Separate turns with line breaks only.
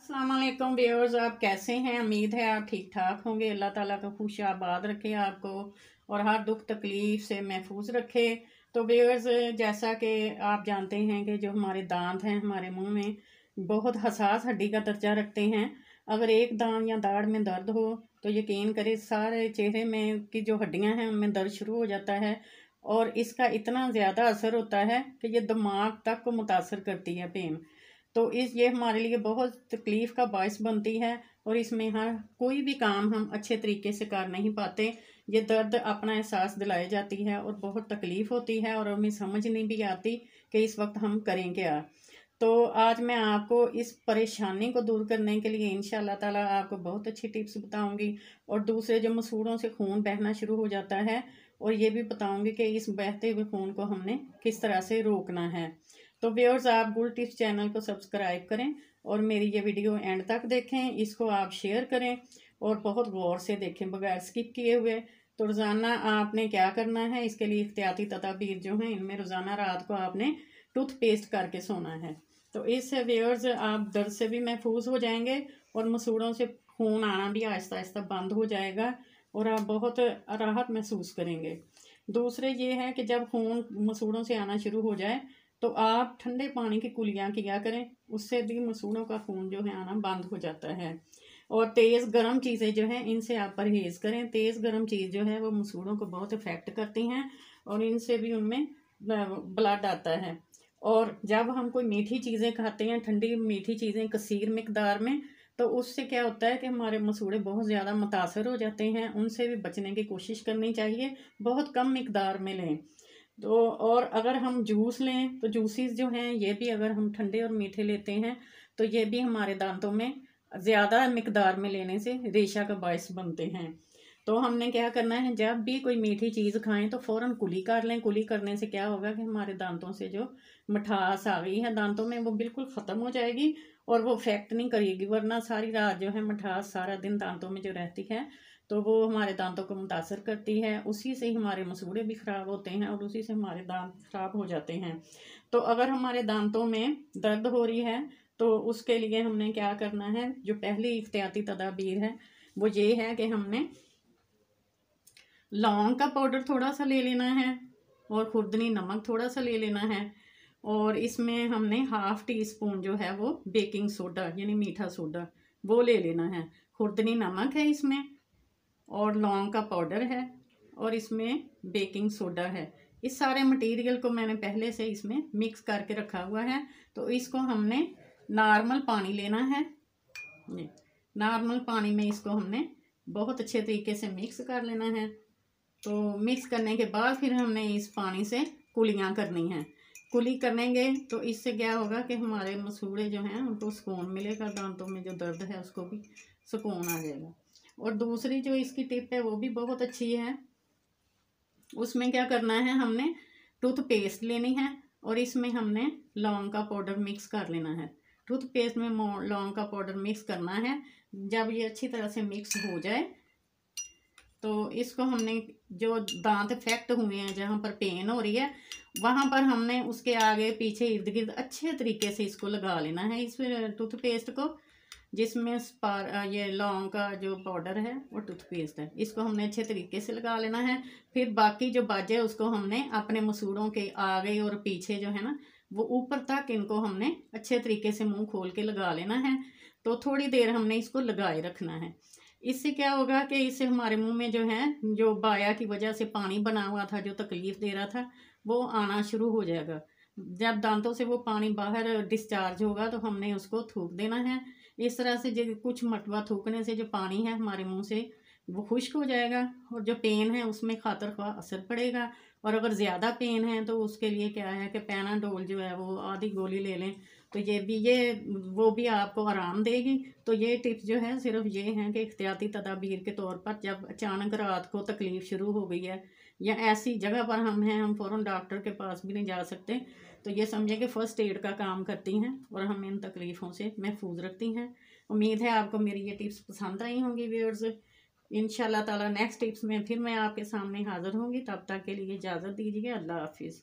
अस्सलाम वालेकुम व्यूअर्स, आप कैसे हैं। उम्मीद है आप ठीक ठाक होंगे। अल्लाह ताला का खुश आबाद रखे आपको और हर दुख तकलीफ से महफूज रखे। तो व्यूअर्स, जैसा कि आप जानते हैं कि जो हमारे दांत हैं हमारे मुंह में बहुत हसास हड्डी का दर्जा रखते हैं। अगर एक दांत या दाढ़ में दर्द हो तो यकीन करें सारे चेहरे में की जो हड्डियां हैं उनमें दर्द शुरू हो जाता है और इसका इतना ज़्यादा असर होता है कि ये दिमाग तक को मुतासर करती है पेन। तो ये हमारे लिए बहुत तकलीफ़ का बायस बनती है और इसमें हर कोई भी काम हम अच्छे तरीके से कर नहीं पाते। ये दर्द अपना एहसास दिलाई जाती है और बहुत तकलीफ़ होती है और हमें समझ नहीं भी आती कि इस वक्त हम करें क्या। तो आज मैं आपको इस परेशानी को दूर करने के लिए इंशाल्लाह ताला आपको बहुत अच्छी टिप्स बताऊंगी और दूसरे जो मसूड़ों से खून बहना शुरू हो जाता है और ये भी बताऊंगी कि इस बहते हुए खून को हमने किस तरह से रोकना है। तो व्यूअर्स, आप गुल टिप्स चैनल को सब्सक्राइब करें और मेरी ये वीडियो एंड तक देखें। इसको आप शेयर करें और बहुत गौर से देखें बगैर स्किप किए हुए। तो रोज़ाना आपने क्या करना है, इसके लिए एहतियाती तदाबीर जो हैं इनमें रोज़ाना रात को आपने टूथपेस्ट करके सोना है। तो इससे व्यूअर्स आप दर्द से भी महफूज हो जाएंगे और मसूड़ों से खून आना भी आहिस्ता आहिस्ता बंद हो जाएगा और आप बहुत राहत महसूस करेंगे। दूसरे ये है कि जब खून मसूड़ों से आना शुरू हो जाए तो आप ठंडे पानी की कुलियाँ किया करें, उससे भी मसूड़ों का खून जो है आना बंद हो जाता है। और तेज़ गर्म चीज़ें जो हैं इनसे आप परहेज़ करें। तेज़ गर्म चीज़ जो है वो मसूड़ों को बहुत इफ़ेक्ट करती हैं और इनसे भी उनमें ब्लड आता है। और जब हम कोई मीठी चीज़ें खाते हैं, ठंडी मीठी चीज़ें कसीर मिकदार में, तो उससे क्या होता है कि हमारे मसूड़े बहुत ज़्यादा मुतासर हो जाते हैं। उनसे भी बचने की कोशिश करनी चाहिए, बहुत कम मिकदार में लें। तो और अगर हम जूस लें तो जूसेस जो हैं ये भी अगर हम ठंडे और मीठे लेते हैं तो ये भी हमारे दांतों में ज़्यादा मिकदार में लेने से रेशा का बायस बनते हैं। तो हमने क्या करना है, जब भी कोई मीठी चीज़ खाएं तो फ़ौरन कुली कर लें। कुली करने से क्या होगा कि हमारे दांतों से जो मिठास आ गई है दांतों में वो बिल्कुल ख़त्म हो जाएगी और वो इफेक्ट नहीं करेगी। वरना सारी रात जो है मिठास सारा दिन दांतों में जो रहती है तो वो हमारे दांतों को मुतासर करती है। उसी से ही हमारे मसूड़े भी ख़राब होते हैं और उसी से हमारे दांत ख़राब हो जाते हैं। तो अगर हमारे दांतों में दर्द हो रही है तो उसके लिए हमने क्या करना है, जो पहली एहतियाती तदाबीर है वो ये है कि हमने लौंग का पाउडर थोड़ा सा ले लेना है और खुर्दनी नमक थोड़ा सा ले लेना है और इसमें हमने 1/2 टीस्पून जो है वो बेकिंग सोडा यानी मीठा सोडा वो ले लेना है। खुर्दनी नमक है इसमें और लौंग का पाउडर है और इसमें बेकिंग सोडा है। इस सारे मटेरियल को मैंने पहले से इसमें मिक्स करके रखा हुआ है। तो इसको हमने नॉर्मल पानी लेना है। नॉर्मल पानी में इसको हमने बहुत अच्छे तरीके से मिक्स कर लेना है। तो मिक्स करने के बाद फिर हमने इस पानी से कुलियाँ करनी हैं। कुली करेंगे तो इससे क्या होगा कि हमारे मसूड़े जो हैं उनको सुकून मिलेगा, दांतों में जो दर्द है उसको भी सुकून आ जाएगा। और दूसरी जो इसकी टिप है वो भी बहुत अच्छी है। उसमें क्या करना है, हमने टूथपेस्ट लेनी है और इसमें हमने लौंग का पाउडर मिक्स कर लेना है। टूथपेस्ट में लौंग का पाउडर मिक्स करना है। जब ये अच्छी तरह से मिक्स हो जाए तो इसको हमने जो दांत इफेक्ट हुए हैं जहाँ पर पेन हो रही है वहाँ पर हमने उसके आगे पीछे इर्द गिर्द अच्छे तरीके से इसको लगा लेना है इस टूथपेस्ट को, जिसमें ये लौंग का जो पाउडर है वो टूथपेस्ट है, इसको हमने अच्छे तरीके से लगा लेना है। फिर बाकी जो बाजे उसको हमने अपने मसूड़ों के आगे और पीछे जो है ना वो ऊपर तक इनको हमने अच्छे तरीके से मुंह खोल के लगा लेना है। तो थोड़ी देर हमने इसको लगाए रखना है। इससे क्या होगा कि इससे हमारे मुंह में जो है जो बाया की वजह से पानी बना हुआ था जो तकलीफ़ दे रहा था वो आना शुरू हो जाएगा। जब दांतों से वो पानी बाहर डिस्चार्ज होगा तो हमने उसको थूक देना है। इस तरह से जो कुछ मरतबा थूकने से जो पानी है हमारे मुंह से वो खुश्क हो जाएगा और जो पेन है उसमें खातर ख्वाह असर पड़ेगा। और अगर ज़्यादा पेन है तो उसके लिए क्या है कि पैनाडोल जो है वो आधी गोली ले लें तो ये वो भी आपको आराम देगी। तो ये टिप्स जो है सिर्फ ये हैं कि एहतियाती तदाबीर के तौर पर जब अचानक रात को तकलीफ़ शुरू हो गई है या ऐसी जगह पर हम हैं हम फ़ौरन डॉक्टर के पास भी नहीं जा सकते, तो ये समझें कि फ़र्स्ट एड का काम करती हैं और हमें इन तकलीफ़ों से महफूज रखती हैं। उम्मीद है आपको मेरी ये टिप्स पसंद आई होंगी व्यूअर्स। इंशाल्लाह ताला नेक्स्ट टिप्स में फिर मैं आपके सामने हाज़िर होंगी। तब तक के लिए इजाज़त दीजिए। अल्लाह हाफिज़।